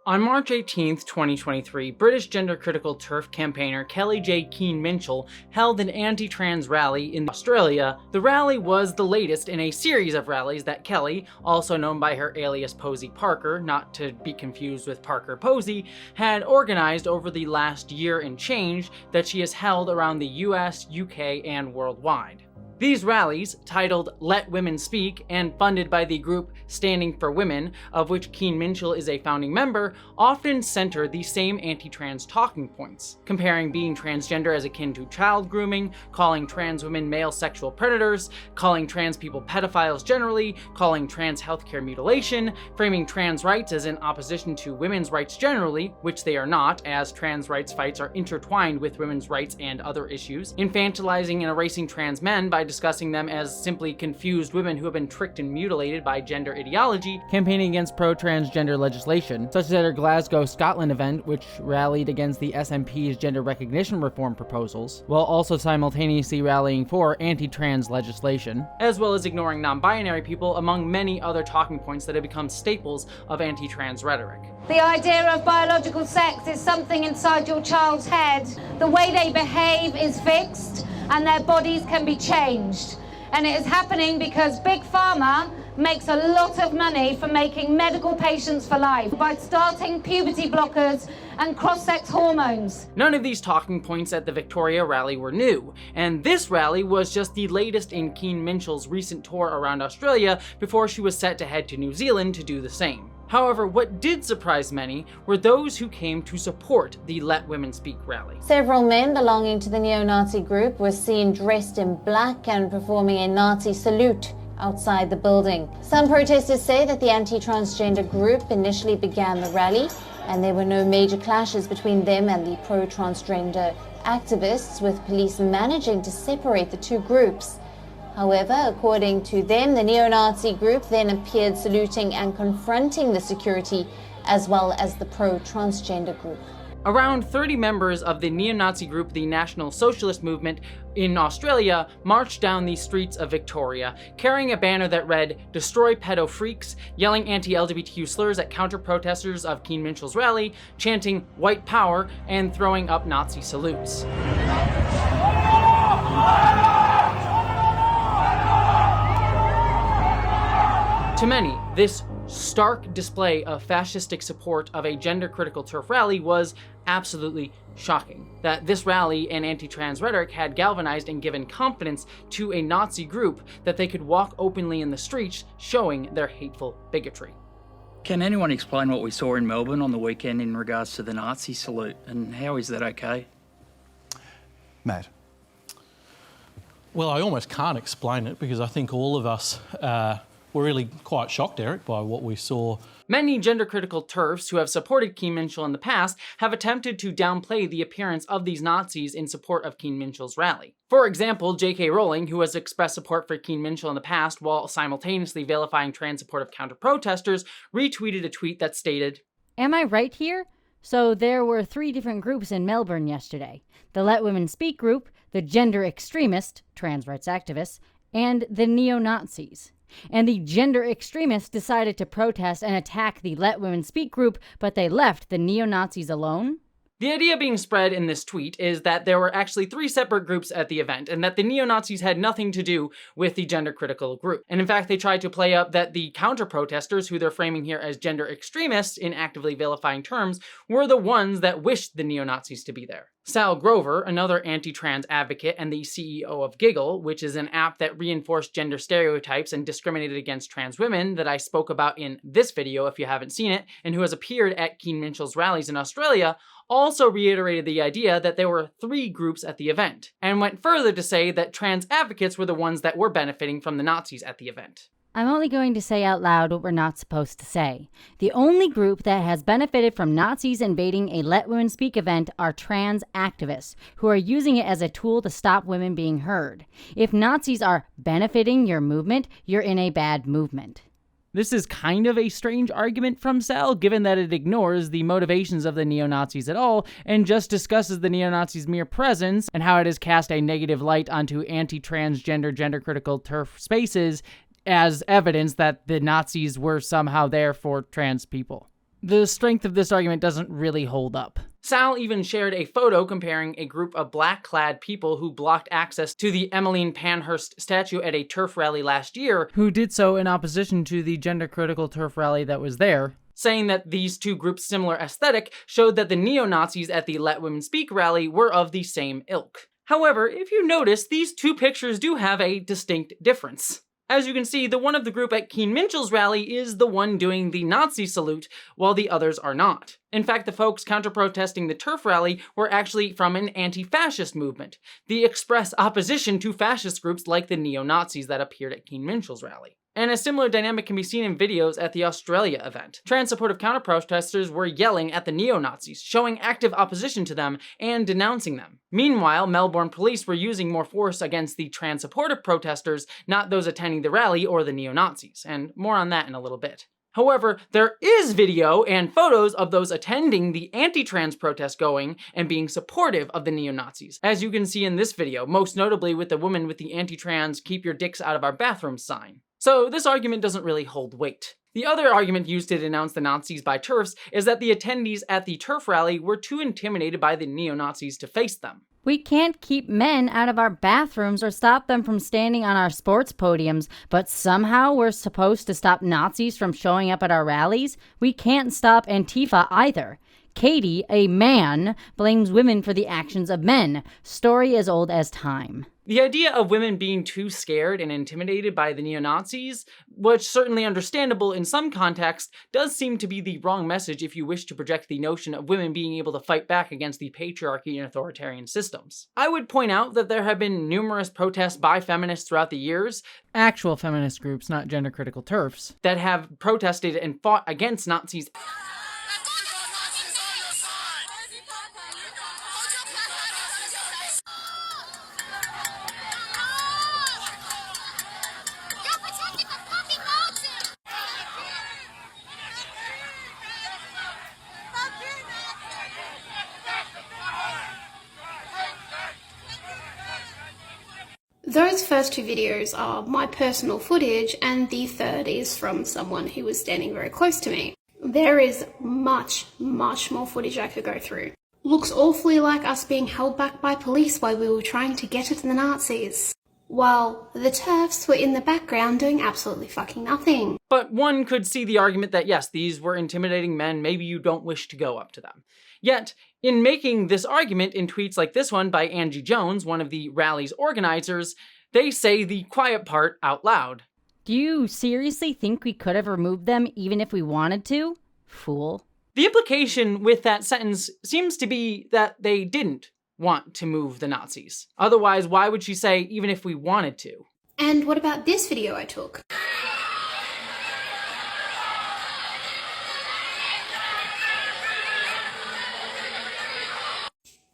On March 18, 2023, British gender-critical TERF campaigner kellie-jay keen-minshull held an anti-trans rally in Australia. The rally was the latest in a series of rallies that Kelly, also known by her alias Posey Parker, not to be confused with Parker Posey, had organized over the last year and change that she has held around the US, UK, and worldwide. These rallies, titled Let Women Speak and funded by the group Standing for Women, of which keen-minshull is a founding member, often center the same anti-trans talking points, comparing being transgender as akin to child grooming, calling trans women male sexual predators, calling trans people pedophiles generally, calling trans healthcare mutilation, framing trans rights as in opposition to women's rights generally, which they are not, as trans rights fights are intertwined with women's rights and other issues, infantilizing and erasing trans men by discussing them as simply confused women who have been tricked and mutilated by gender ideology, campaigning against pro-transgender legislation, such as at her Glasgow, Scotland event, which rallied against the SNP's gender recognition reform proposals, while also simultaneously rallying for anti-trans legislation, as well as ignoring non-binary people, among many other talking points that have become staples of anti-trans rhetoric. The idea of biological sex is something inside your child's head. The way they behave is fixed, and their bodies can be changed. And it is happening because Big Pharma makes a lot of money from making medical patients for life by starting puberty blockers and cross-sex hormones. None of these talking points at the Victoria rally were new, and this rally was just the latest in keen-minshull's recent tour around Australia before she was set to head to New Zealand to do the same. However, what did surprise many were those who came to support the Let Women Speak rally. Several men belonging to the neo-Nazi group were seen dressed in black and performing a Nazi salute outside the building. Some protesters say that the anti-transgender group initially began the rally, and there were no major clashes between them and the pro-transgender activists, with police managing to separate the two groups. However, according to them, the neo-Nazi group then appeared saluting and confronting the security as well as the pro-transgender group. Around 30 members of the neo-Nazi group, the National Socialist Movement in Australia, marched down the streets of Victoria, carrying a banner that read, "Destroy pedo freaks," yelling anti-LGBTQ slurs at counter-protesters of keen-minshull's rally, chanting "White Power," and throwing up Nazi salutes. To many, this stark display of fascistic support of a gender-critical TERF rally was absolutely shocking. That this rally and anti-trans rhetoric had galvanized and given confidence to a Nazi group that they could walk openly in the streets, showing their hateful bigotry. Can anyone explain what we saw in Melbourne on the weekend in regards to the Nazi salute, and how is that okay? Matt. Well, I almost can't explain it because I think all of us were really quite shocked, Eric, by what we saw. Many gender-critical TERFs who have supported keen-minshull in the past have attempted to downplay the appearance of these Nazis in support of keen-minshull's rally. For example, J.K. Rowling, who has expressed support for keen-minshull in the past while simultaneously vilifying trans-supportive counter-protesters, retweeted a tweet that stated, "Am I right here? So there were 3 different groups in Melbourne yesterday. The Let Women Speak group, the gender extremist, trans rights activists, and the neo-Nazis. And the gender extremists decided to protest and attack the Let Women Speak group, but they left the neo-Nazis alone?" The idea being spread in this tweet is that there were actually 3 separate groups at the event, and that the neo-Nazis had nothing to do with the gender-critical group. And in fact, they tried to play up that the counter-protesters, who they're framing here as gender extremists in actively vilifying terms, were the ones that wished the neo-Nazis to be there. Sal Grover, another anti-trans advocate and the CEO of Giggle, which is an app that reinforced gender stereotypes and discriminated against trans women that I spoke about in this video if you haven't seen it, and who has appeared at keen-minshull's rallies in Australia, also reiterated the idea that there were 3 groups at the event, and went further to say that trans advocates were the ones that were benefiting from the Nazis at the event. I'm only going to say out loud what we're not supposed to say. The only group that has benefited from Nazis invading a Let Women Speak event are trans activists, who are using it as a tool to stop women being heard. If Nazis are benefiting your movement, you're in a bad movement. This is kind of a strange argument from Sal, given that it ignores the motivations of the neo-Nazis at all, and just discusses the neo-Nazis' mere presence and how it has cast a negative light onto anti-transgender, gender-critical TERF spaces as evidence that the Nazis were somehow there for trans people. The strength of this argument doesn't really hold up. Sal even shared a photo comparing a group of black-clad people who blocked access to the Emmeline Pankhurst statue at a TERF rally last year, who did so in opposition to the gender-critical TERF rally that was there, saying that these two groups' similar aesthetic showed that the neo-Nazis at the Let Women Speak rally were of the same ilk. However, if you notice, these two pictures do have a distinct difference. As you can see, the one of the group at Keen-Minshull's rally is the one doing the Nazi salute, while the others are not. In fact, the folks counter-protesting the TERF rally were actually from an anti-fascist movement, the express opposition to fascist groups like the neo-Nazis that appeared at Keen-Minshull's rally. And a similar dynamic can be seen in videos at the Australia event. Trans-supportive counter-protesters were yelling at the neo-Nazis, showing active opposition to them, and denouncing them. Meanwhile, Melbourne police were using more force against the trans-supportive protesters, not those attending the rally or the neo-Nazis, and more on that in a little bit. However, there is video and photos of those attending the anti-trans protest going and being supportive of the neo-Nazis, as you can see in this video, most notably with the woman with the anti-trans "keep your dicks out of our bathroom" sign. So this argument doesn't really hold weight. The other argument used to denounce the Nazis by TERFs is that the attendees at the TERF rally were too intimidated by the neo-Nazis to face them. We can't keep men out of our bathrooms or stop them from standing on our sports podiums, but somehow we're supposed to stop Nazis from showing up at our rallies? We can't stop Antifa either. Katie, a man, blames women for the actions of men. Story as old as time. The idea of women being too scared and intimidated by the neo-Nazis, which certainly understandable in some contexts, does seem to be the wrong message if you wish to project the notion of women being able to fight back against the patriarchy and authoritarian systems. I would point out that there have been numerous protests by feminists throughout the years, actual feminist groups, not gender-critical TERFs, that have protested and fought against Nazis. Those first two videos are my personal footage, and the third is from someone who was standing very close to me. There is much more footage I could go through. Looks awfully like us being held back by police while we were trying to get at the Nazis, while the TERFs were in the background doing absolutely fucking nothing. But one could see the argument that yes, these were intimidating men, maybe you don't wish to go up to them. Yet, in making this argument in tweets like this one by Angie Jones, one of the rally's organizers, they say the quiet part out loud. Do you seriously think we could have removed them even if we wanted to? Fool. The implication with that sentence seems to be that they didn't want to move the Nazis. Otherwise, why would she say, even if we wanted to? And what about this video I took?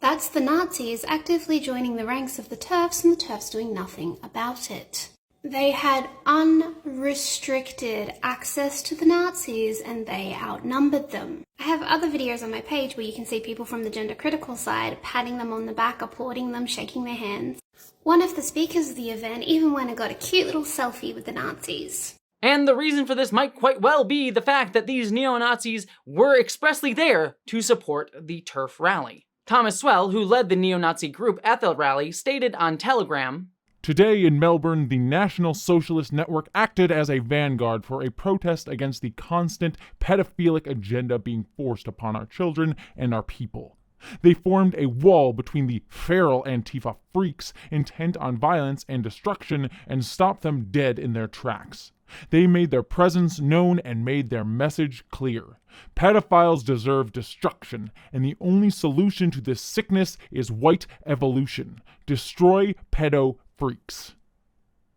That's the Nazis actively joining the ranks of the TERFs, and the TERFs doing nothing about it. They had unrestricted access to the Nazis, and they outnumbered them. I have other videos on my page where you can see people from the gender critical side patting them on the back, applauding them, shaking their hands. One of the speakers of the event even went and got a cute little selfie with the Nazis. And the reason for this might quite well be the fact that these neo-Nazis were expressly there to support the TERF rally. Thomas Swell, who led the neo-Nazi group at the rally, stated on Telegram, "Today in Melbourne, the National Socialist Network acted as a vanguard for a protest against the constant pedophilic agenda being forced upon our children and our people. They formed a wall between the feral Antifa freaks intent on violence and destruction and stopped them dead in their tracks. They made their presence known and made their message clear. Pedophiles deserve destruction, and the only solution to this sickness is white evolution. Destroy pedo freaks."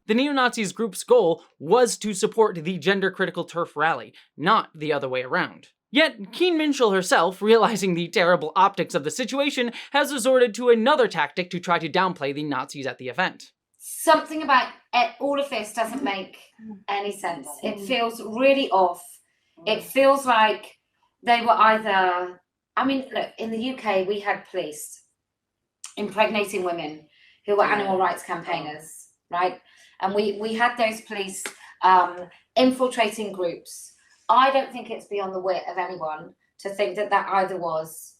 The neo-Nazis group's goal was to support the gender-critical TERF rally, not the other way around. Yet, Keen-Minshull herself, realizing the terrible optics of the situation, has resorted to another tactic to try to downplay the Nazis at the event. Something about all of this doesn't make any sense. It feels really off. It feels like they were either... I mean, look, in the UK, we had police impregnating women who were animal rights campaigners, right? And we had those police infiltrating groups, I don't think it's beyond the wit of anyone to think that that either was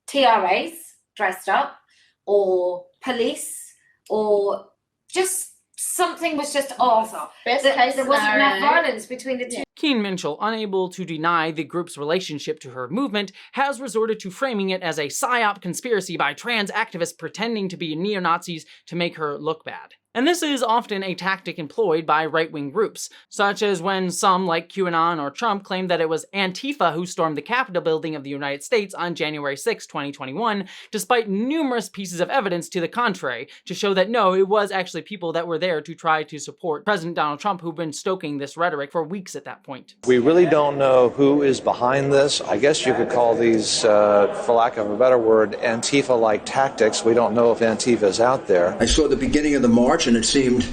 TRAs dressed up, or police, or just something was just off. There wasn't enough violence between the two. Keen-minshull, unable to deny the group's relationship to her movement, has resorted to framing it as a psyop conspiracy by trans activists pretending to be neo-Nazis to make her look bad. And this is often a tactic employed by right-wing groups, such as when some, like QAnon or Trump, claim that it was Antifa who stormed the Capitol building of the United States on January 6, 2021, despite numerous pieces of evidence to the contrary, to show that no, it was actually people that were there to try to support President Donald Trump who've been stoking this rhetoric for weeks at that point. We really don't know who is behind this. I guess you could call these, for lack of a better word, Antifa-like tactics. We don't know if Antifa is out there. I saw the beginning of the march and it seemed,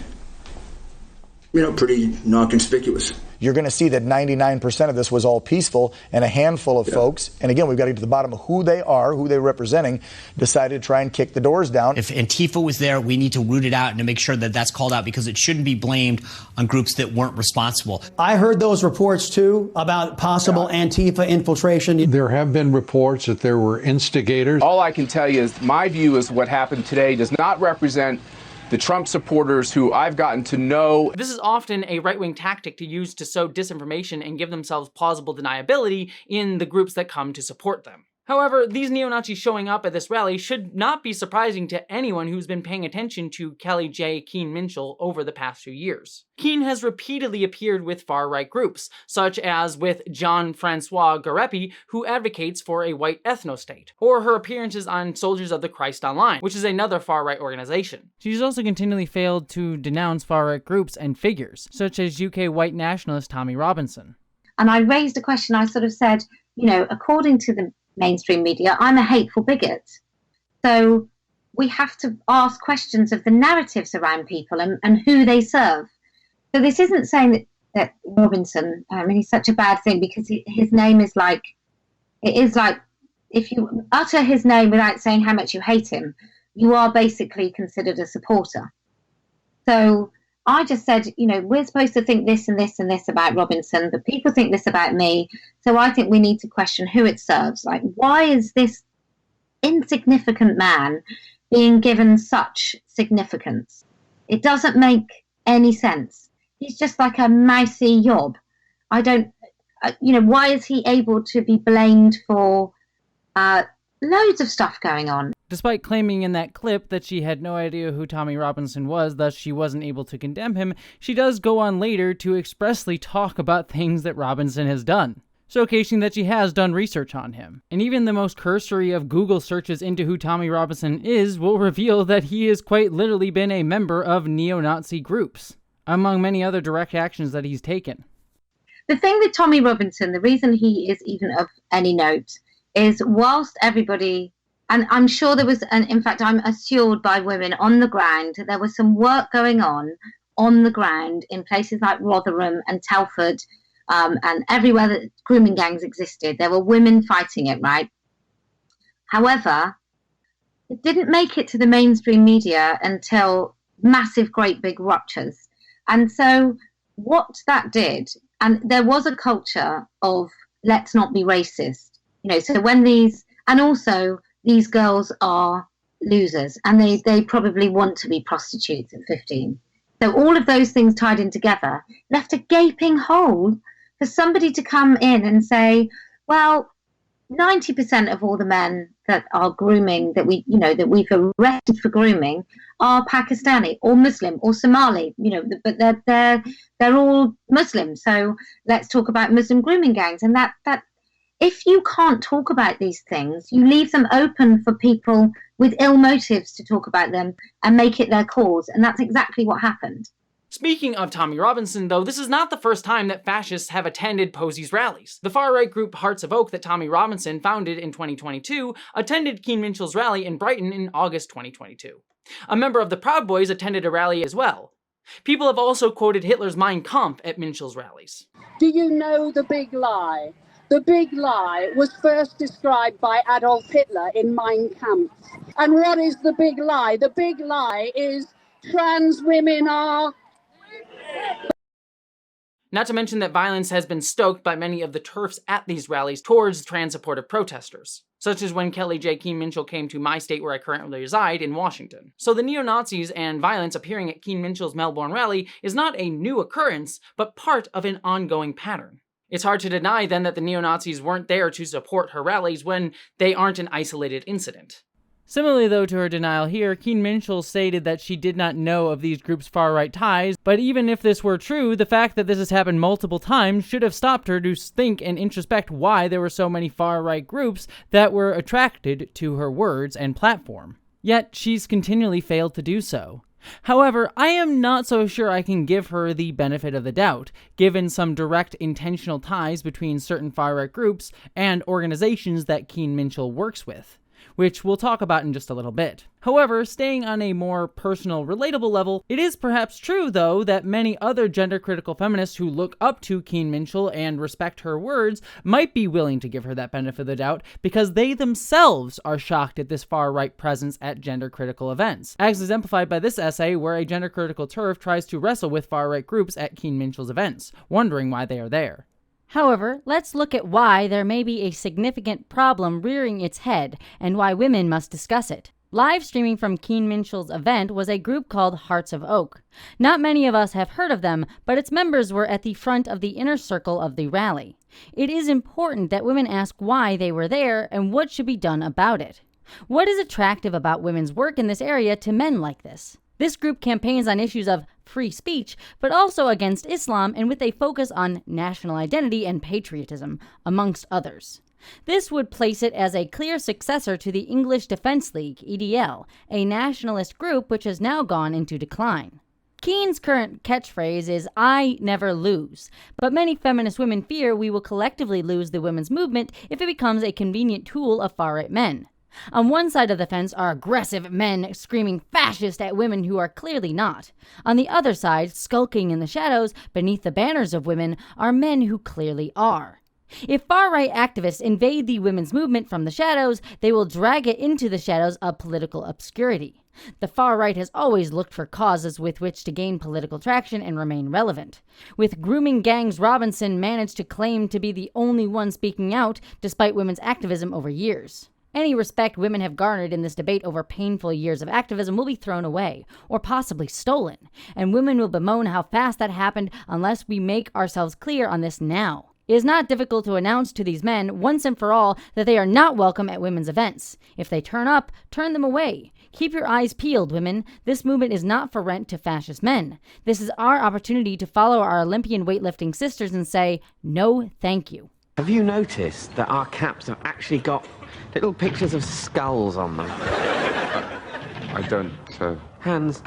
pretty non-conspicuous. You're going to see that 99% of this was all peaceful, and a handful of folks, and again, we've got to get to the bottom of who they are, who they're representing, decided to try and kick the doors down. If Antifa was there, we need to root it out and to make sure that that's called out, because it shouldn't be blamed on groups that weren't responsible. I heard those reports, too, about possible Antifa infiltration. There have been reports that there were instigators. All I can tell you is my view is what happened today does not represent the Trump supporters who I've gotten to know. This is often a right-wing tactic to use to sow disinformation and give themselves plausible deniability in the groups that come to support them. However, these neo-Nazis showing up at this rally should not be surprising to anyone who's been paying attention to kellie-jay keen-minshull over the past few years. Keen has repeatedly appeared with far-right groups, such as with Jean-Francois Garepi, who advocates for a white ethno-state, or her appearances on Soldiers of the Christ Online, which is another far-right organization. She's also continually failed to denounce far-right groups and figures, such as UK white nationalist Tommy Robinson. And I raised a question, I sort of said, according to the mainstream media, I'm a hateful bigot. So we have to ask questions of the narratives around people and who they serve. So this isn't saying that Robinson, he's such a bad thing, because his name is like, it is like, if you utter his name without saying how much you hate him, you are basically considered a supporter. So I just said, we're supposed to think this and this and this about Robinson, but people think this about me. So I think we need to question who it serves. Like, why is this insignificant man being given such significance? It doesn't make any sense. He's just like a mousy yob. I don't, why is he able to be blamed for loads of stuff going on? Despite claiming in that clip that she had no idea who Tommy Robinson was, thus she wasn't able to condemn him, she does go on later to expressly talk about things that Robinson has done, showcasing that she has done research on him. And even the most cursory of Google searches into who Tommy Robinson is will reveal that he has quite literally been a member of neo-Nazi groups, among many other direct actions that he's taken. The thing with Tommy Robinson, the reason he is even of any note, is whilst everybody, and I'm sure there was, and in fact I'm assured by women on the ground, there was some work going on the ground in places like Rotherham and Telford, and everywhere that grooming gangs existed. There were women fighting it, right? However, it didn't make it to the mainstream media until massive, great big ruptures. And so what that did, and there was a culture of let's not be racist, so when these, and also these girls are losers and they probably want to be prostitutes at 15. So all of those things tied in together left a gaping hole for somebody to come in and say, well, 90% of all the men that are grooming, that we've arrested for grooming, are Pakistani or Muslim or Somali, but they're all Muslim. So let's talk about Muslim grooming gangs. And that if you can't talk about these things, you leave them open for people with ill motives to talk about them and make it their cause. And that's exactly what happened. Speaking of Tommy Robinson, though, this is not the first time that fascists have attended Posey's rallies. The far-right group Hearts of Oak that Tommy Robinson founded in 2022 attended Keen-Minshull's rally in Brighton in August 2022. A member of the Proud Boys attended a rally as well. People have also quoted Hitler's Mein Kampf at Minshull's rallies. Do you know the big lie? The big lie was first described by Adolf Hitler in Mein Kampf. And what is the big lie? The big lie is trans women are... Not to mention that violence has been stoked by many of the TERFs at these rallies towards trans-supportive protesters, such as when kellie-jay keen-minshull came to my state where I currently reside in Washington. So the neo-Nazis and violence appearing at Keen-Minshull's Melbourne rally is not a new occurrence, but part of an ongoing pattern. It's hard to deny then that the neo-Nazis weren't there to support her rallies when they aren't an isolated incident. Similarly, though, to her denial here, Keen-Minshull stated that she did not know of these groups' far-right ties, but even if this were true, the fact that this has happened multiple times should have stopped her to think and introspect why there were so many far-right groups that were attracted to her words and platform. Yet, she's continually failed to do so. However, I am not so sure I can give her the benefit of the doubt, given some direct intentional ties between certain far-right groups and organizations that Keen-Minshull works with, which we'll talk about in just a little bit. However, staying on a more personal, relatable level, it is perhaps true, though, that many other gender-critical feminists who look up to Keen-Minshull and respect her words might be willing to give her that benefit of the doubt because they themselves are shocked at this far-right presence at gender-critical events, as exemplified by this essay where a gender-critical TERF tries to wrestle with far-right groups at Keen-Minshull's events, wondering why they are there. However, let's look at why there may be a significant problem rearing its head and why women must discuss it. Live streaming from Keen-Minshull's event was a group called Hearts of Oak. Not many of us have heard of them, but its members were at the front of the inner circle of the rally. It is important that women ask why they were there and what should be done about it. What is attractive about women's work in this area to men like this? This group campaigns on issues of free speech, but also against Islam and with a focus on national identity and patriotism, amongst others. This would place it as a clear successor to the English Defence League, EDL, a nationalist group which has now gone into decline. Keen's current catchphrase is, "I never lose," but many feminist women fear we will collectively lose the women's movement if it becomes a convenient tool of far-right men. On one side of the fence are aggressive men screaming fascist at women who are clearly not. On the other side, skulking in the shadows beneath the banners of women, are men who clearly are. If far-right activists invade the women's movement from the shadows, they will drag it into the shadows of political obscurity. The far-right has always looked for causes with which to gain political traction and remain relevant. With grooming gangs, Robinson managed to claim to be the only one speaking out despite women's activism over years. Any respect women have garnered in this debate over painful years of activism will be thrown away, or possibly stolen, and women will bemoan how fast that happened unless we make ourselves clear on this now. It is not difficult to announce to these men, once and for all, that they are not welcome at women's events. If they turn up, turn them away. Keep your eyes peeled, women. This movement is not for rent to fascist men. This is our opportunity to follow our Olympian weightlifting sisters and say, no, thank you. Have you noticed that our caps have actually got little pictures of skulls on them? I don't, Hands.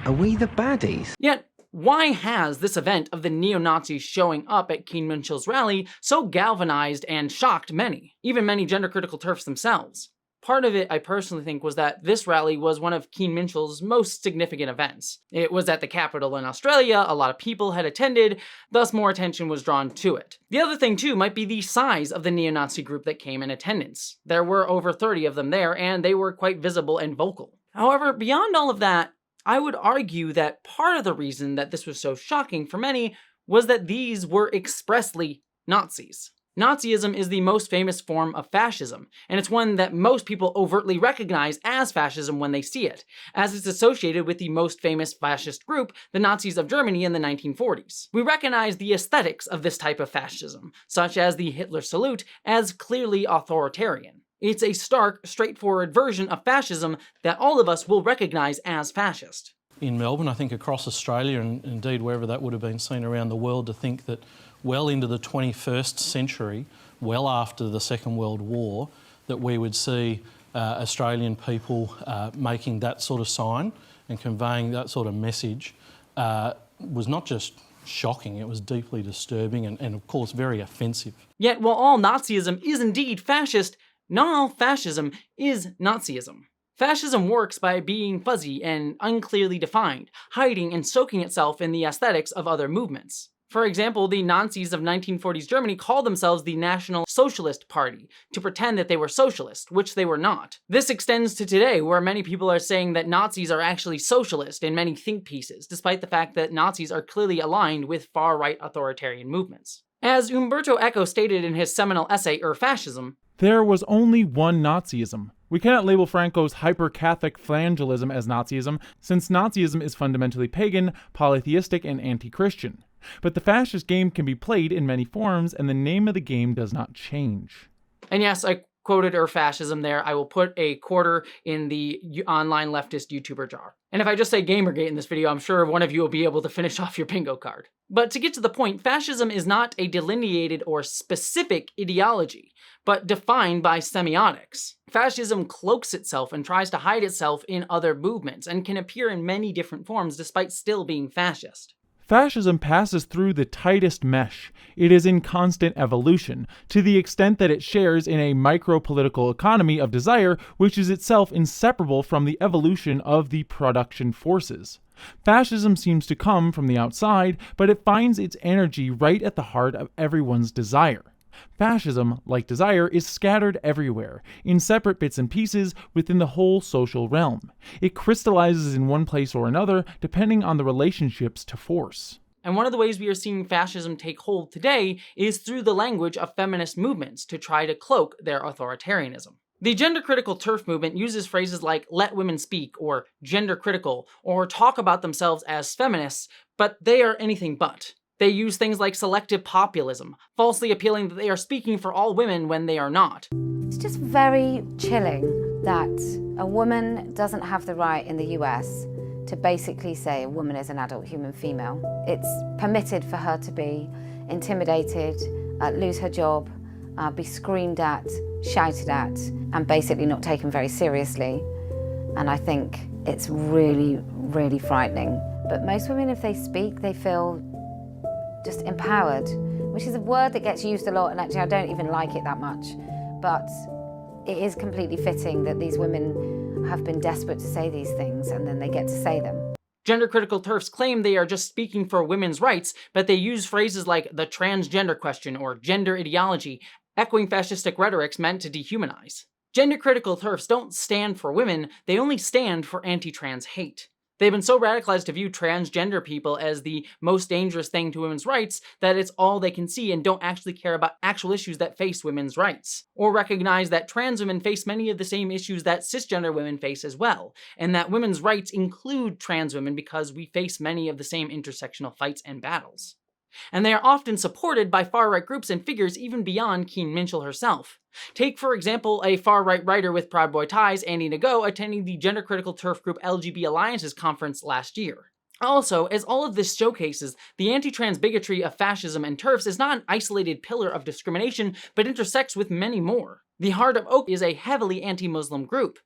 Are we the baddies? Yet, why has this event of the neo-Nazis showing up at Keen-Minshull's rally so galvanized and shocked many, even many gender-critical TERFs themselves? Part of it, I personally think, was that this rally was one of Keen-Minshull's most significant events. It was at the capital in Australia, a lot of people had attended, thus more attention was drawn to it. The other thing too might be the size of the neo-Nazi group that came in attendance. There were over 30 of them there, and they were quite visible and vocal. However, beyond all of that, I would argue that part of the reason that this was so shocking for many was that these were expressly Nazis. Nazism is the most famous form of fascism, and it's one that most people overtly recognize as fascism when they see it, as it's associated with the most famous fascist group, the Nazis of Germany in the 1940s. We recognize the aesthetics of this type of fascism, such as the Hitler salute, as clearly authoritarian. It's a stark, straightforward version of fascism that all of us will recognize as fascist. In Melbourne, I think across Australia, and indeed wherever that would have been seen around the world, to think that well into the 21st century, well after the Second World War, that we would see Australian people making that sort of sign and conveying that sort of message was not just shocking, it was deeply disturbing and of course very offensive. Yet while all Nazism is indeed fascist, not all fascism is Nazism. Fascism works by being fuzzy and unclearly defined, hiding and soaking itself in the aesthetics of other movements. For example, the Nazis of 1940s Germany called themselves the National Socialist Party to pretend that they were socialist, which they were not. This extends to today, where many people are saying that Nazis are actually socialist in many think pieces, despite the fact that Nazis are clearly aligned with far-right authoritarian movements. As Umberto Eco stated in his seminal essay, Fascism, there was only one Nazism. We cannot label Franco's hyper-Catholic flagellism as Nazism, since Nazism is fundamentally pagan, polytheistic, and anti-Christian. But the fascist game can be played in many forms, and the name of the game does not change. And yes, I quoted fascism there. I will put a quarter in the online leftist YouTuber jar. And if I just say Gamergate in this video, I'm sure one of you will be able to finish off your bingo card. But to get to the point, fascism is not a delineated or specific ideology, but defined by semiotics. Fascism cloaks itself and tries to hide itself in other movements, and can appear in many different forms despite still being fascist. Fascism passes through the tightest mesh. It is in constant evolution, to the extent that it shares in a micro-political economy of desire, which is itself inseparable from the evolution of the production forces. Fascism seems to come from the outside, but it finds its energy right at the heart of everyone's desire. Fascism, like desire, is scattered everywhere, in separate bits and pieces within the whole social realm. It crystallizes in one place or another, depending on the relationships to force. And one of the ways we are seeing fascism take hold today is through the language of feminist movements to try to cloak their authoritarianism. The gender-critical TERF movement uses phrases like "let women speak" or "gender-critical" or talk about themselves as feminists, but they are anything but. They use things like selective populism, falsely appealing that they are speaking for all women when they are not. It's just very chilling that a woman doesn't have the right in the US to basically say a woman is an adult human female. It's permitted for her to be intimidated, lose her job, be screamed at, shouted at, and basically not taken very seriously. And I think it's really, really frightening. But most women, if they speak, they feel just empowered, which is a word that gets used a lot, and actually I don't even like it that much. But it is completely fitting that these women have been desperate to say these things, and then they get to say them. Gender-critical TERFs claim they are just speaking for women's rights, but they use phrases like the transgender question or gender ideology, echoing fascistic rhetorics meant to dehumanize. Gender-critical TERFs don't stand for women, they only stand for anti-trans hate. They've been so radicalized to view transgender people as the most dangerous thing to women's rights that it's all they can see and don't actually care about actual issues that face women's rights. Or recognize that trans women face many of the same issues that cisgender women face as well, and that women's rights include trans women because we face many of the same intersectional fights and battles. And they are often supported by far-right groups and figures even beyond keen-minshull herself. Take, for example, a far-right writer with Proud Boy ties, Andy Nago, attending the gender-critical TERF group LGB Alliance's conference last year. Also, as all of this showcases, the anti-trans bigotry of fascism and TERFs is not an isolated pillar of discrimination, but intersects with many more. The Heart of Oak is a heavily anti-Muslim group.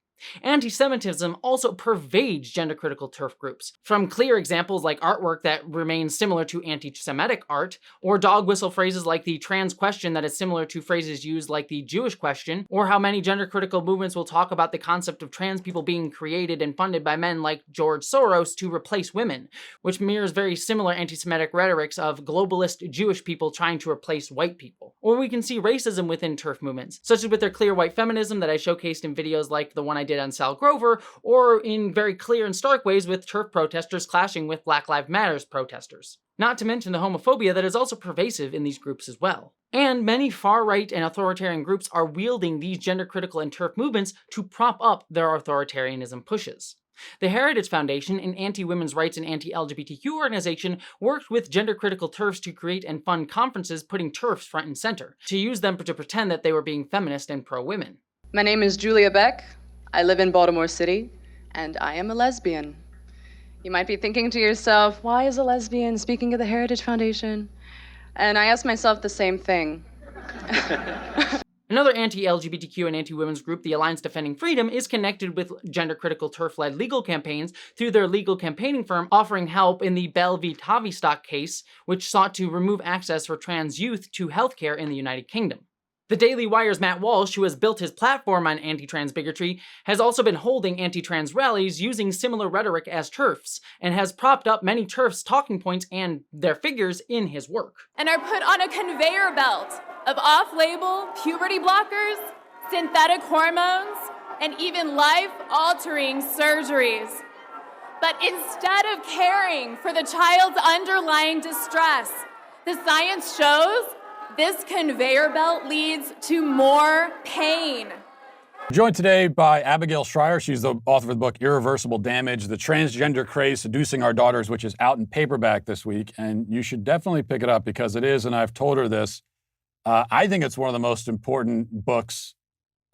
Anti-Semitism also pervades gender-critical TERF groups, from clear examples like artwork that remains similar to anti-Semitic art, or dog whistle phrases like the trans question that is similar to phrases used like the Jewish question, or how many gender-critical movements will talk about the concept of trans people being created and funded by men like George Soros to replace women, which mirrors very similar anti-Semitic rhetorics of globalist Jewish people trying to replace white people. Or we can see racism within TERF movements, such as with their clear white feminism that I showcased in videos like the one I did on Sal Grover, or in very clear and stark ways with TERF protesters clashing with Black Lives Matter protesters. Not to mention the homophobia that is also pervasive in these groups as well. And many far-right and authoritarian groups are wielding these gender-critical and TERF movements to prop up their authoritarianism pushes. The Heritage Foundation, an anti-women's rights and anti-LGBTQ organization, worked with gender-critical TERFs to create and fund conferences putting TERFs front and center, to use them to pretend that they were being feminist and pro-women. My name is Julia Beck. I live in Baltimore City, and I am a lesbian. You might be thinking to yourself, why is a lesbian speaking at the Heritage Foundation? And I ask myself the same thing. Another anti-LGBTQ and anti-women's group, the Alliance Defending Freedom, is connected with gender-critical TERF-led legal campaigns through their legal campaigning firm offering help in the Bell v. Tavistock case, which sought to remove access for trans youth to healthcare in the United Kingdom. The Daily Wire's Matt Walsh, who has built his platform on anti-trans bigotry, has also been holding anti-trans rallies using similar rhetoric as TERFs, and has propped up many TERFs' talking points and their figures in his work. And are put on a conveyor belt of off-label puberty blockers, synthetic hormones, and even life-altering surgeries. But instead of caring for the child's underlying distress, the science shows this conveyor belt leads to more pain. Joined today by Abigail Schreier. She's the author of the book Irreversible Damage, The Transgender Craze Seducing Our Daughters, which is out in paperback this week. And you should definitely pick it up because it is, and I've told her this, I think it's one of the most important books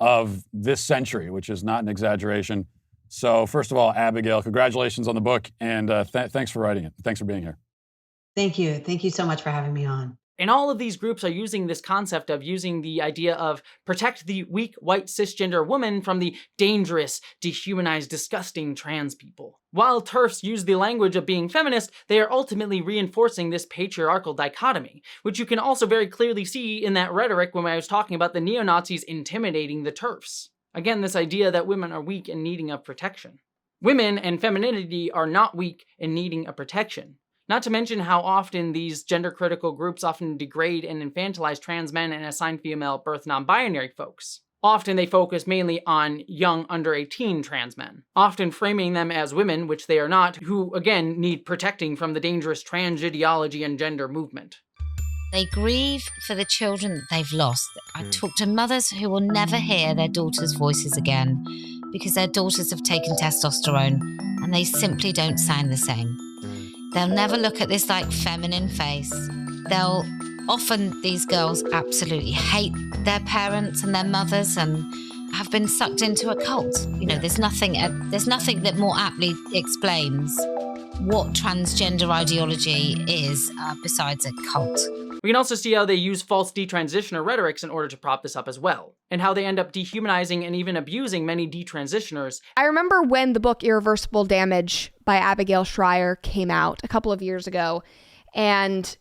of this century, which is not an exaggeration. So first of all, Abigail, congratulations on the book, and thanks for writing it. Thanks for being here. Thank you. Thank you so much for having me on. And all of these groups are using this concept of using the idea of protect the weak, white, cisgender woman from the dangerous, dehumanized, disgusting trans people. While TERFs use the language of being feminist, they are ultimately reinforcing this patriarchal dichotomy, which you can also very clearly see in that rhetoric when I was talking about the neo-Nazis intimidating the TERFs. Again, this idea that women are weak and needing of protection. Women and femininity are not weak and needing a protection. Not to mention how often these gender-critical groups often degrade and infantilize trans men and assigned female birth non-binary folks. Often they focus mainly on young under 18 trans men, often framing them as women, which they are not, who again need protecting from the dangerous trans ideology and gender movement. They grieve for the children that they've lost. I talk to mothers who will never hear their daughters' voices again because their daughters have taken testosterone and they simply don't sound the same. They'll never look at this like feminine face. They'll often, these girls absolutely hate their parents and their mothers and have been sucked into a cult. You know, there's nothing that more aptly explains what transgender ideology is besides a cult. We can also see how they use false detransitioner rhetorics in order to prop this up as well, and how they end up dehumanizing and even abusing many detransitioners. I remember when the book Irreversible Damage by Abigail Schreier came out a couple of years ago, and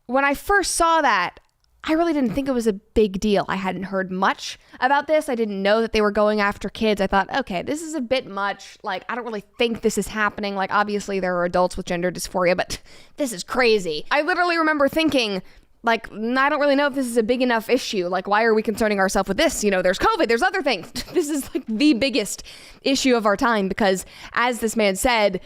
when I first saw that, I really didn't think it was a big deal. I hadn't heard much about this. I didn't know that they were going after kids. I thought, okay, this is a bit much. Like, I don't really think this is happening. Like, obviously there are adults with gender dysphoria, but this is crazy. I literally remember thinking, like, I don't really know if this is a big enough issue. Like, why are we concerning ourselves with this? You know, there's COVID, there's other things. This is like the biggest issue of our time because, as this man said,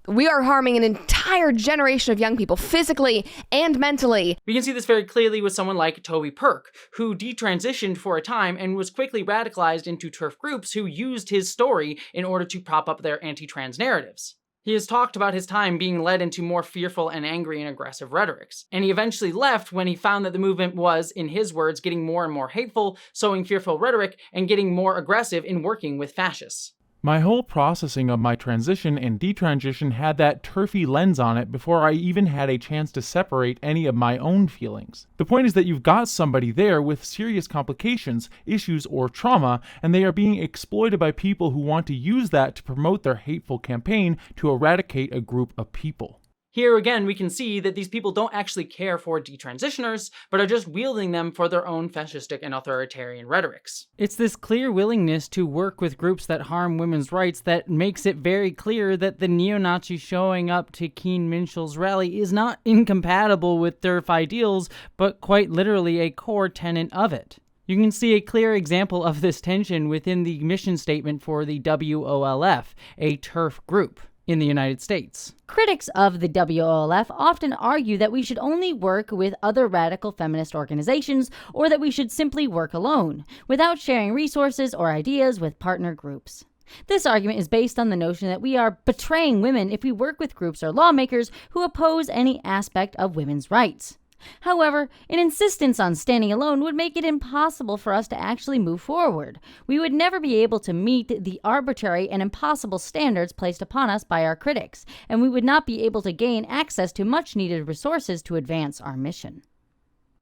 we are harming an entire generation of young people, physically and mentally. We can see this very clearly with someone like Toby Perk, who detransitioned for a time and was quickly radicalized into TERF groups who used his story in order to prop up their anti-trans narratives. He has talked about his time being led into more fearful and angry and aggressive rhetorics, and he eventually left when he found that the movement was, in his words, getting more and more hateful, sowing fearful rhetoric, and getting more aggressive in working with fascists. My whole processing of my transition and detransition had that TERFy lens on it before I even had a chance to separate any of my own feelings. The point is that you've got somebody there with serious complications, issues, or trauma, and they are being exploited by people who want to use that to promote their hateful campaign to eradicate a group of people. Here again, we can see that these people don't actually care for detransitioners, but are just wielding them for their own fascistic and authoritarian rhetorics. It's this clear willingness to work with groups that harm women's rights that makes it very clear that the neo-Nazi showing up to keen-minshull's rally is not incompatible with TERF ideals, but quite literally a core tenet of it. You can see a clear example of this tension within the mission statement for the WOLF, a TERF group in the United States. Critics of the WOLF often argue that we should only work with other radical feminist organizations or that we should simply work alone, without sharing resources or ideas with partner groups. This argument is based on the notion that we are betraying women if we work with groups or lawmakers who oppose any aspect of women's rights. However, an insistence on standing alone would make it impossible for us to actually move forward. We would never be able to meet the arbitrary and impossible standards placed upon us by our critics, and we would not be able to gain access to much-needed resources to advance our mission.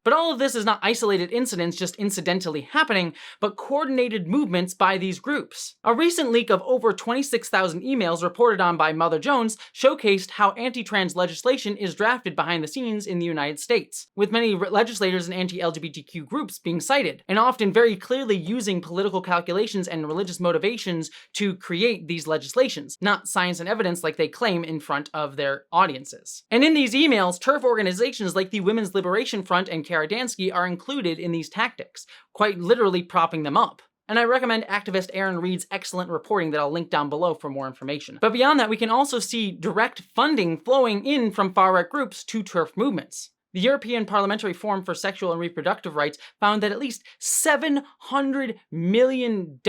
But all of this is not isolated incidents just incidentally happening, but coordinated movements by these groups. A recent leak of over 26,000 emails reported on by Mother Jones showcased how anti-trans legislation is drafted behind the scenes in the United States, with many legislators and anti-LGBTQ groups being cited, and often very clearly using political calculations and religious motivations to create these legislations, not science and evidence like they claim in front of their audiences. And in these emails, TERF organizations like the Women's Liberation Front and Dansky are included in these tactics, quite literally propping them up. And I recommend activist Aaron Reed's excellent reporting that I'll link down below for more information. But beyond that, we can also see direct funding flowing in from far-right groups to TERF movements. The European Parliamentary Forum for Sexual and Reproductive Rights found that at least $700 million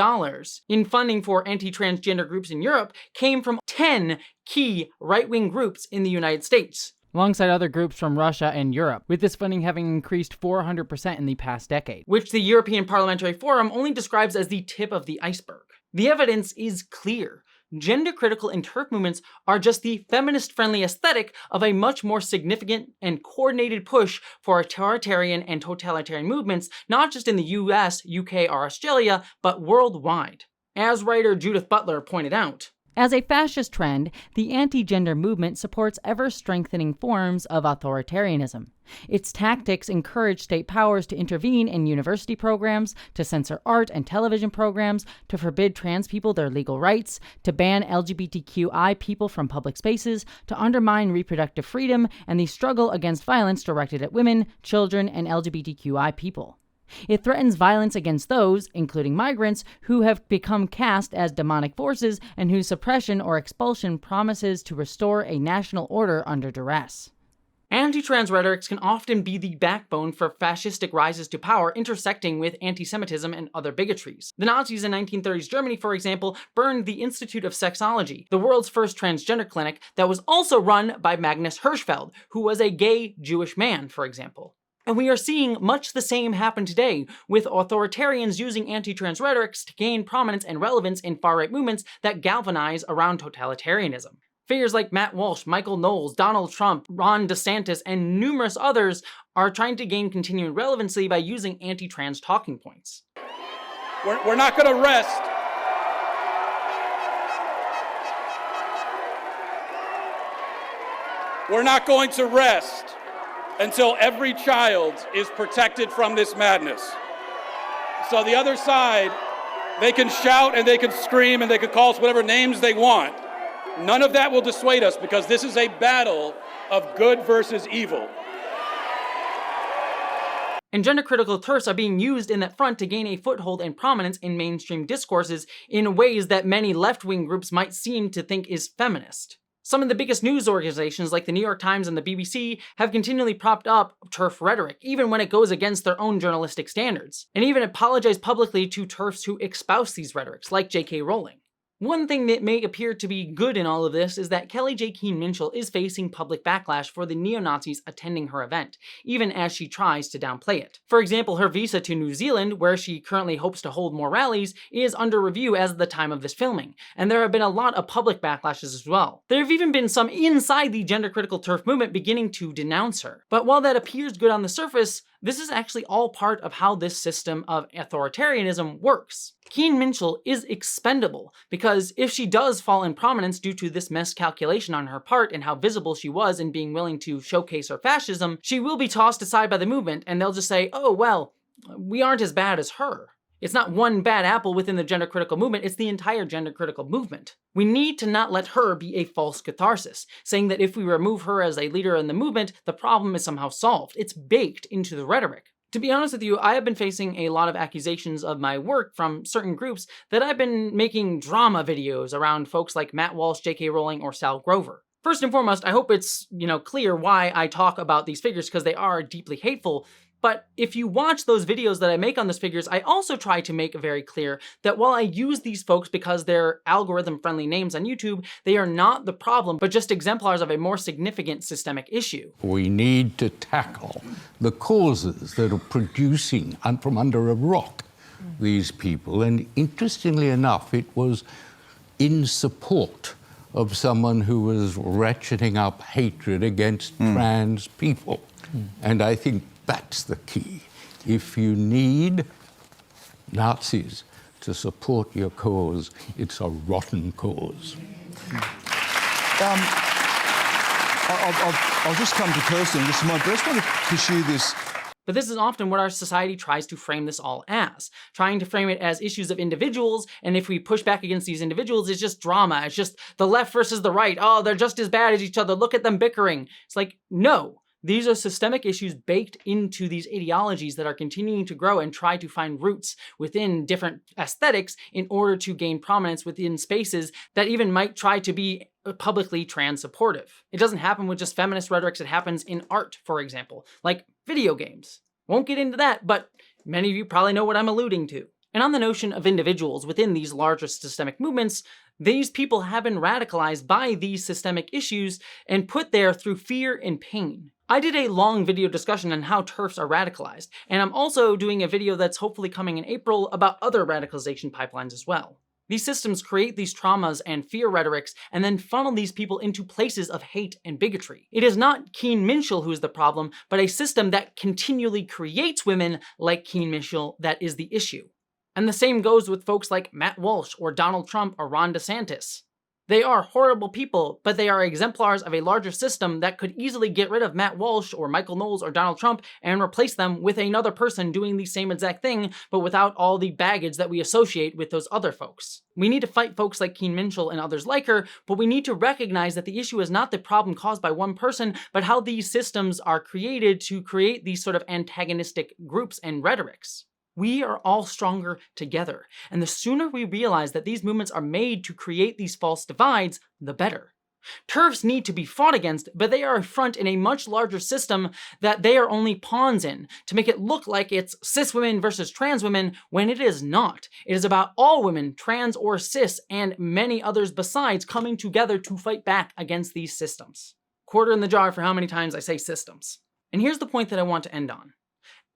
in funding for anti-transgender groups in Europe came from 10 key right-wing groups in the United States, alongside other groups from Russia and Europe, with this funding having increased 400% in the past decade, which the European Parliamentary Forum only describes as the tip of the iceberg. The evidence is clear. Gender-critical and TERF movements are just the feminist-friendly aesthetic of a much more significant and coordinated push for authoritarian and totalitarian movements, not just in the US, UK, or Australia, but worldwide. As writer Judith Butler pointed out, as a fascist trend, the anti-gender movement supports ever-strengthening forms of authoritarianism. Its tactics encourage state powers to intervene in university programs, to censor art and television programs, to forbid trans people their legal rights, to ban LGBTQI people from public spaces, to undermine reproductive freedom, and the struggle against violence directed at women, children, and LGBTQI people. It threatens violence against those, including migrants, who have become cast as demonic forces and whose suppression or expulsion promises to restore a national order under duress. Anti-trans rhetorics can often be the backbone for fascistic rises to power intersecting with anti-Semitism and other bigotries. The Nazis in 1930s Germany, for example, burned the Institute of Sexology, the world's first transgender clinic that was also run by Magnus Hirschfeld, who was a gay Jewish man, for example. And we are seeing much the same happen today, with authoritarians using anti-trans rhetorics to gain prominence and relevance in far-right movements that galvanize around totalitarianism. Figures like Matt Walsh, Michael Knowles, Donald Trump, Ron DeSantis, and numerous others are trying to gain continuing relevancy by using anti-trans talking points. We're not going to rest. We're not going to rest until every child is protected from this madness. So the other side, they can shout and they can scream and they can call us whatever names they want. None of that will dissuade us because this is a battle of good versus evil. And gender-critical TERFs are being used in that front to gain a foothold and prominence in mainstream discourses in ways that many left-wing groups might seem to think is feminist. Some of the biggest news organizations like the New York Times and the BBC have continually propped up TERF rhetoric, even when it goes against their own journalistic standards, and even apologized publicly to TERFs who espouse these rhetorics, like J.K. Rowling. One thing that may appear to be good in all of this is that kellie-jay keen-minshull is facing public backlash for the neo-Nazis attending her event, even as she tries to downplay it. For example, her visa to New Zealand, where she currently hopes to hold more rallies, is under review as of the time of this filming, and there have been a lot of public backlashes as well. There have even been some inside the gender-critical TERF movement beginning to denounce her. But while that appears good on the surface, this is actually all part of how this system of authoritarianism works. Keen-minshull is expendable, because if she does fall in prominence due to this miscalculation on her part and how visible she was in being willing to showcase her fascism, she will be tossed aside by the movement and they'll just say, oh well, we aren't as bad as her. It's not one bad apple within the gender-critical movement, it's the entire gender-critical movement. We need to not let her be a false catharsis, saying that if we remove her as a leader in the movement, the problem is somehow solved. It's baked into the rhetoric. To be honest with you, I have been facing a lot of accusations of my work from certain groups that I've been making drama videos around folks like Matt Walsh, J.K. Rowling, or Sal Grover. First and foremost, I hope it's, clear why I talk about these figures, because they are deeply hateful. But if you watch those videos that I make on those figures, I also try to make very clear that while I use these folks because they're algorithm-friendly names on YouTube, they are not the problem, but just exemplars of a more significant systemic issue. We need to tackle the causes that are producing, from under a rock, these people. And interestingly enough, it was in support of someone who was ratcheting up hatred against trans people. And I think That's the key. If you need Nazis to support your cause, it's a rotten cause. I'll just come to Kirsten in just a moment, but I just want to pursue this. But this is often what our society tries to frame this all as, trying to frame it as issues of individuals, and if we push back against these individuals, it's just drama, it's just the left versus the right, oh, they're just as bad as each other, look at them bickering. It's like, no. These are systemic issues baked into these ideologies that are continuing to grow and try to find roots within different aesthetics in order to gain prominence within spaces that even might try to be publicly trans supportive. It doesn't happen with just feminist rhetorics, it happens in art, for example, like video games. Won't get into that, but many of you probably know what I'm alluding to. And on the notion of individuals within these larger systemic movements, these people have been radicalized by these systemic issues and put there through fear and pain. I did a long video discussion on how TERFs are radicalized, and I'm also doing a video that's hopefully coming in April about other radicalization pipelines as well. These systems create these traumas and fear rhetorics and then funnel these people into places of hate and bigotry. It is not keen-minshull who is the problem, but a system that continually creates women like keen-minshull that is the issue. And the same goes with folks like Matt Walsh or Donald Trump or Ron DeSantis. They are horrible people, but they are exemplars of a larger system that could easily get rid of Matt Walsh or Michael Knowles or Donald Trump and replace them with another person doing the same exact thing, but without all the baggage that we associate with those other folks. We need to fight folks like keen-minshull and others like her, but we need to recognize that the issue is not the problem caused by one person, but how these systems are created to create these sort of antagonistic groups and rhetorics. We are all stronger together, and the sooner we realize that these movements are made to create these false divides, the better. TERFs need to be fought against, but they are a front in a much larger system that they are only pawns in, to make it look like it's cis women versus trans women when it is not. It is about all women, trans or cis, and many others besides coming together to fight back against these systems. Quarter in the jar for how many times I say systems. And here's the point that I want to end on.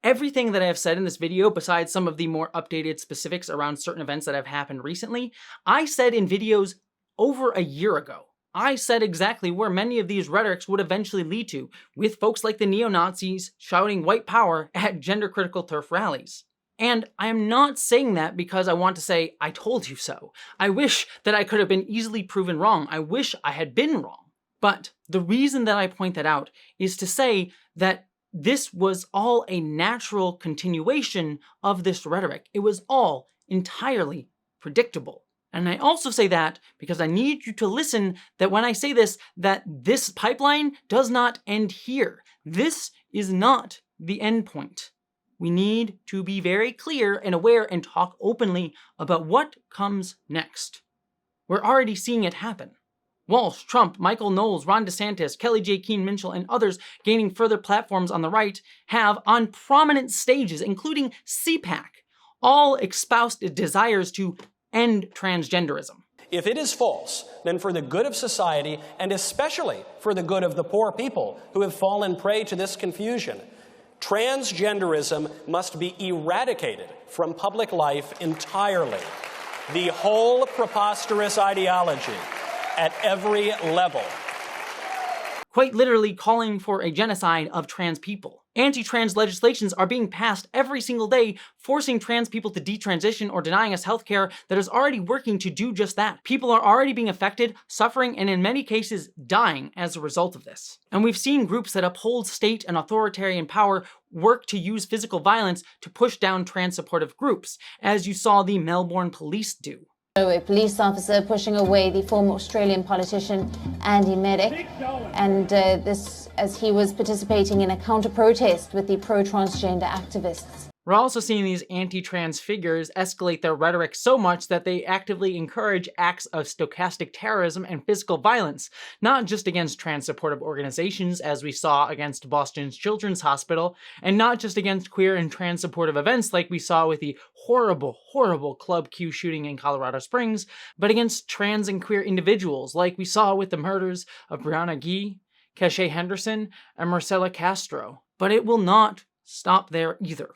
Everything that I have said in this video, besides some of the more updated specifics around certain events that have happened recently, I said in videos over a year ago. I said exactly where many of these rhetorics would eventually lead to, with folks like the neo-Nazis shouting white power at gender-critical TERF rallies. And I am not saying that because I want to say, I told you so. I wish that I could have been easily proven wrong. I wish I had been wrong. But the reason that I point that out is to say that this was all a natural continuation of this rhetoric. It was all entirely predictable. And I also say that because I need you to listen that when I say this, that this pipeline does not end here. This is not the end point. We need to be very clear and aware and talk openly about what comes next. We're already seeing it happen. Walsh, Trump, Michael Knowles, Ron DeSantis, kellie-jay, keen-minshull, and others gaining further platforms on the right have, on prominent stages, including CPAC, all espoused desires to end transgenderism. If it is false, then for the good of society, and especially for the good of the poor people who have fallen prey to this confusion, transgenderism must be eradicated from public life entirely. The whole preposterous ideology at every level. Quite literally calling for a genocide of trans people. Anti-trans legislations are being passed every single day, forcing trans people to detransition or denying us healthcare that is already working to do just that. People are already being affected, suffering, and in many cases dying as a result of this. And we've seen groups that uphold state and authoritarian power work to use physical violence to push down trans-supportive groups, as you saw the Melbourne police do. A police officer pushing away the former Australian politician Andy Meddick, and this as he was participating in a counter-protest with the pro-transgender activists. We're also seeing these anti-trans figures escalate their rhetoric so much that they actively encourage acts of stochastic terrorism and physical violence, not just against trans-supportive organizations, as we saw against Boston's Children's Hospital, and not just against queer and trans-supportive events like we saw with the horrible, horrible Club Q shooting in Colorado Springs, but against trans and queer individuals like we saw with the murders of Brianna Ghey, Keshae Henderson, and Marcella Castro. But it will not stop there either.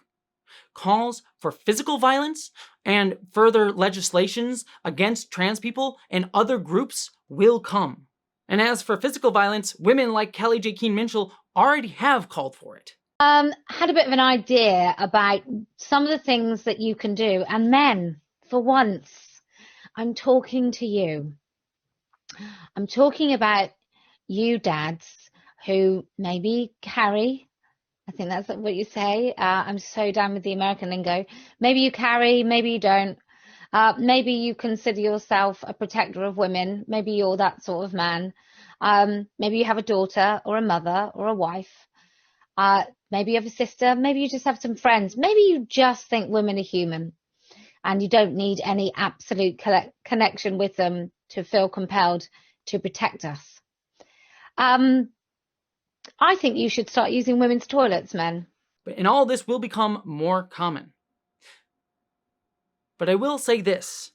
Calls for physical violence and further legislations against trans people and other groups will come. And as for physical violence, women like kellie-jay, keen-minshull already have called for it. Had a bit of an idea about some of the things that you can do. And men, for once, I'm talking to you. I'm talking about you dads who maybe carry, I think that's what you say. I'm so down with the American lingo. Maybe you carry, maybe you don't. Maybe you consider yourself a protector of women. Maybe you're that sort of man. Maybe you have a daughter or a mother or a wife. Maybe you have a sister. Maybe you just have some friends. Maybe you just think women are human and you don't need any absolute connection with them to feel compelled to protect us. I think you should start using women's toilets, men. And all this will become more common. But I will say this.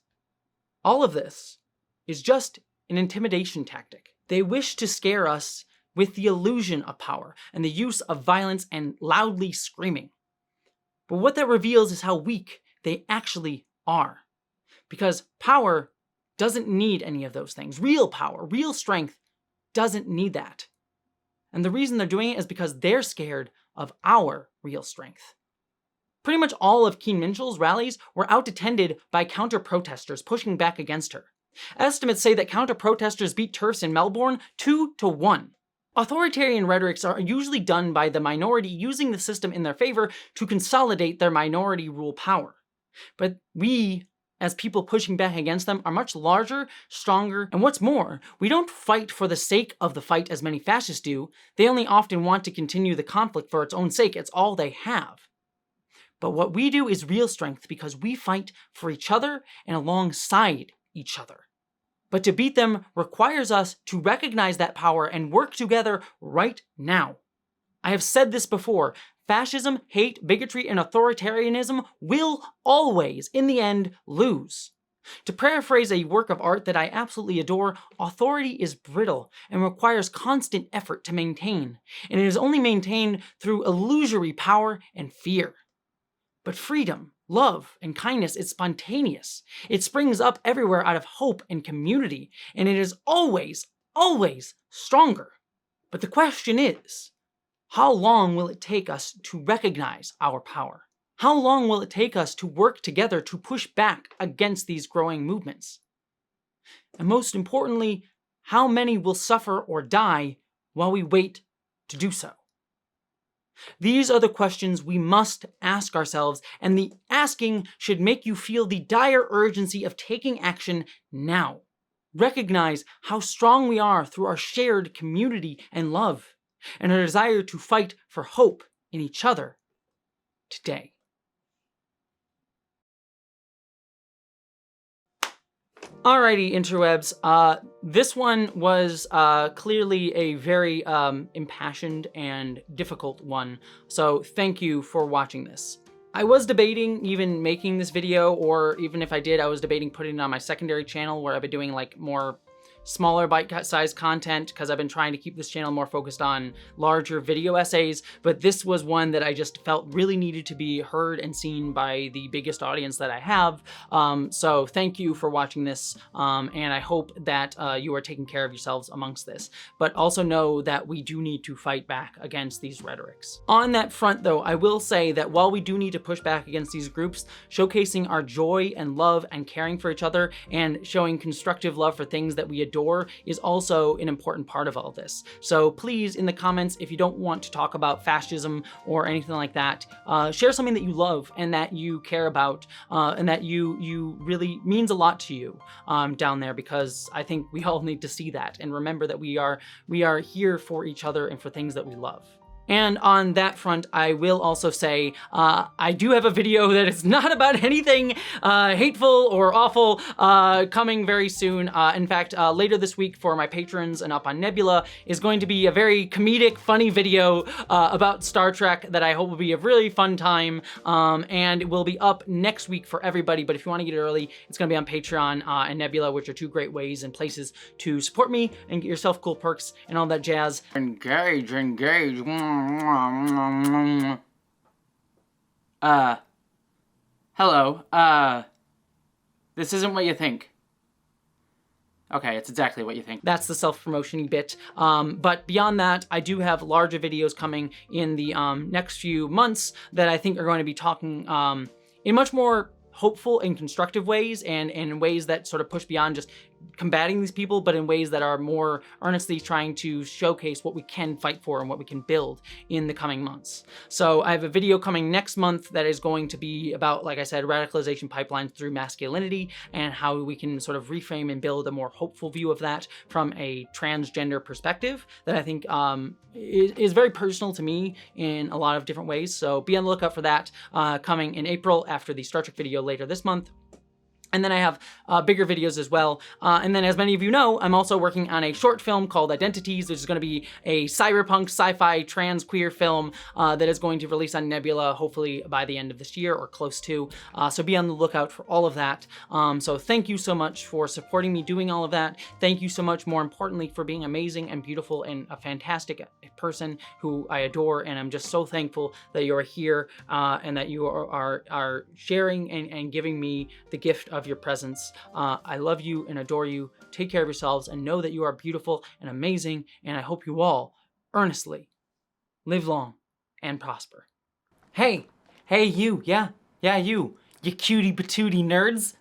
All of this is just an intimidation tactic. They wish to scare us with the illusion of power and the use of violence and loudly screaming. But what that reveals is how weak they actually are. Because power doesn't need any of those things. Real power, real strength doesn't need that. And the reason they're doing it is because they're scared of our real strength. Pretty much all of Keen-Minshull's rallies were out-attended by counter-protesters pushing back against her. Estimates say that counter-protesters beat TERFs in Melbourne 2-1. Authoritarian rhetorics are usually done by the minority using the system in their favor to consolidate their minority rule power. But we, as people pushing back against them, are much larger, stronger, and what's more, we don't fight for the sake of the fight as many fascists do. They only often want to continue the conflict for its own sake. It's all they have. But what we do is real strength because we fight for each other and alongside each other. But to beat them requires us to recognize that power and work together right now. I have said this before. Fascism, hate, bigotry, and authoritarianism will always, in the end, lose. To paraphrase a work of art that I absolutely adore, authority is brittle and requires constant effort to maintain, and it is only maintained through illusory power and fear. But freedom, love, and kindness is spontaneous. It springs up everywhere out of hope and community, and it is always, always stronger. But the question is, how long will it take us to recognize our power? How long will it take us to work together to push back against these growing movements? And most importantly, how many will suffer or die while we wait to do so? These are the questions we must ask ourselves, and the asking should make you feel the dire urgency of taking action now. Recognize how strong we are through our shared community and love, and our desire to fight for hope in each other today. Alrighty, interwebs. This one was clearly a very impassioned and difficult one, so thank you for watching this. I was debating even making this video, or even if I did, I was debating putting it on my secondary channel where I've been doing like more smaller bite-sized content, because I've been trying to keep this channel more focused on larger video essays, but this was one that I just felt really needed to be heard and seen by the biggest audience that I have. So thank you for watching this, and I hope that you are taking care of yourselves amongst this. But also know that we do need to fight back against these rhetorics. On that front though, I will say that while we do need to push back against these groups, showcasing our joy and love and caring for each other and showing constructive love for things that we adore is also an important part of all this. So please, in the comments, if you don't want to talk about fascism or anything like that, share something that you love and that you care about, and that you really means a lot to you down there, because I think we all need to see that and remember that we are here for each other and for things that we love. And on that front, I will also say, I do have a video that is not about anything hateful or awful coming very soon. In fact, later this week for my patrons and up on Nebula is going to be a very comedic, funny video about Star Trek that I hope will be a really fun time. And it will be up next week for everybody, but if you want to get it early, it's going to be on Patreon and Nebula, which are two great ways and places to support me and get yourself cool perks and all that jazz. Engage, engage. Hello, this isn't what you think. Okay, it's exactly what you think. That's the self-promotion-y bit. But beyond that, I do have larger videos coming in the next few months that I think are going to be talking in much more hopeful and constructive ways, and in ways that sort of push beyond just combating these people, but in ways that are more earnestly trying to showcase what we can fight for and what we can build in the coming months. So I have a video coming next month that is going to be about, like I said, radicalization pipelines through masculinity, and how we can sort of reframe and build a more hopeful view of that from a transgender perspective that I think is very personal to me in a lot of different ways. So be on the lookout for that coming in April after the Star Trek video later this month. And then I have bigger videos as well. And then, as many of you know, I'm also working on a short film called Identities, which is going to be a cyberpunk, sci-fi, trans queer film that is going to release on Nebula, hopefully by the end of this year or close to. So be on the lookout for all of that. So thank you so much for supporting me doing all of that. Thank you so much, more importantly, for being amazing and beautiful and a fantastic person who I adore. And I'm just so thankful that you're here and that you are sharing and giving me the gift of your presence. I love you and adore you. Take care of yourselves and know that you are beautiful and amazing, and I hope you all earnestly live long and prosper. Hey you, yeah you cutie patootie nerds.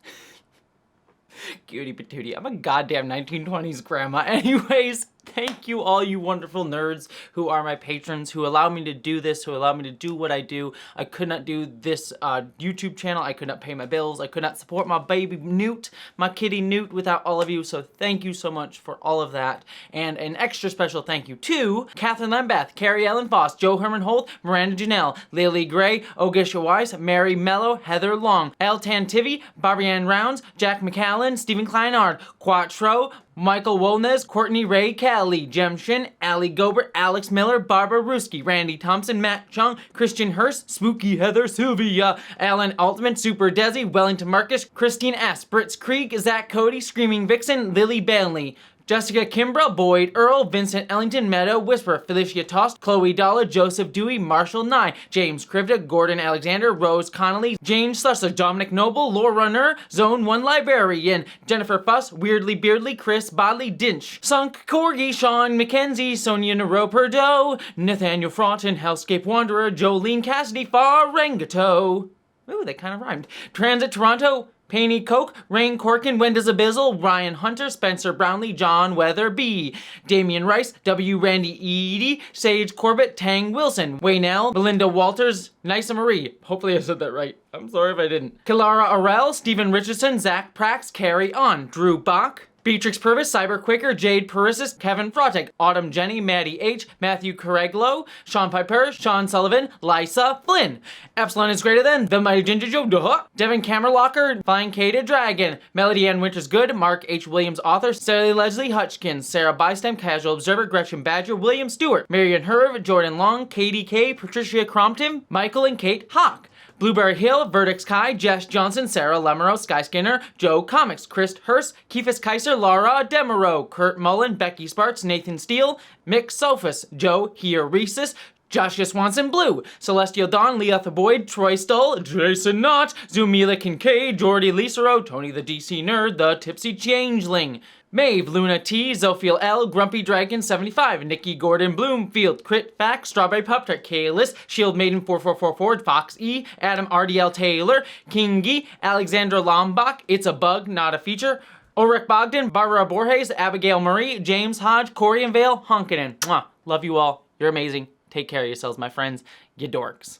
Cutie patootie, I'm a goddamn 1920s grandma. Anyways, thank you all you wonderful nerds who are my patrons, who allow me to do this, who allow me to do what I do. I could not do this YouTube channel. I could not pay my bills. I could not support my baby Newt, my kitty Newt, without all of you. So thank you so much for all of that. And an extra special thank you to Catherine Lambeth, Carrie Ellen Voss, Joe Herman Holt, Miranda Janelle, Lily Gray, Ogisha Weiss, Mary Mello, Heather Long, El Tantivy, Barbie Ann Rounds, Jack McCallan, Stephen Kleinard, Quattro, Michael Wolnes, Courtney Ray Kelly, Jem Shin, Allie Gobert, Alex Miller, Barbara Ruski, Randy Thompson, Matt Chung, Christian Hurst, Spooky Heather, Sylvia, Alan Altman, Super Desi, Wellington Marcus, Christine S., Brits Krieg, Zach Cody, Screaming Vixen, Lily Bailey, Jessica Kimbra, Boyd Earl, Vincent Ellington, Meadow, Whisper, Felicia Tost, Chloe Dollar, Joseph Dewey, Marshall Nye, James Krivda, Gordon Alexander, Rose Connolly, Jane Slusser, Dominic Noble, Laura Nur, Zone 1 Librarian, Jennifer Fuss, Weirdly Beardly, Chris Bodley Dinch, Sunk Corgi, Sean McKenzie, Sonia Naroperdo, Nathaniel Fraughton, Hellscape Wanderer, Jolene Cassidy, Farangato. Ooh, they kind of rhymed. Transit Toronto, Paney Coke, Rain Corkin, Wenda's Abyssal, Ryan Hunter, Spencer Brownlee, John Weatherby, Damian Rice, W. Randy Eady, Sage Corbett, Tang Wilson, Waynell, Belinda Walters, Nisa Marie. Hopefully I said that right. I'm sorry if I didn't. Kilara Arell, Stephen Richardson, Zach Prax, Carrie On, Drew Bach, Beatrix Purvis, Cyber Quicker, Jade Parissis, Kevin Frotek, Autumn Jenny, Maddie H, Matthew Correglo, Sean Piper, Sean Sullivan, Lysa Flynn. Epsilon is greater than The Mighty Ginger Joe, duh. Devin Camerlocker, Flying Cated Dragon, Melody Ann Winters Good, Mark H. Williams author, Sarah Leslie Hutchkins, Sarah Bystam, Casual Observer, Gretchen Badger, William Stewart, Marion Herv, Jordan Long, Katie K, Patricia Crompton, Michael and Kate Hawk. Blueberry Hill, Verdix Kai, Jess Johnson, Sarah Lemero, Skyskinner, Joe Comics, Chris Hurst, Keefus Kaiser, Laura Demero, Kurt Mullen, Becky Sparks, Nathan Steele, Mick Sophus, Joe Hioresis, Joshua Swanson Blue, Celestial Dawn, Leah Boyd, Troy Stull, Jason Knott, Zumila Kincaid, Jordy Lisero, Tony the DC Nerd, The Tipsy Changeling, Maeve, Luna T, Zophiel L, Grumpy Dragon 75, Nikki Gordon Bloomfield, Crit Fact, Strawberry Pup-Tart, Kalis, Shield Maiden 4444, Fox E, Adam RDL Taylor, Kingy, Alexandra Lombach, It's a Bug, Not a Feature, Ulrich Bogdan, Barbara Borges, Abigail Marie, James Hodge, Corey and Vale, Honkinen. Mwah. Love you all. You're amazing. Take care of yourselves, my friends. You dorks.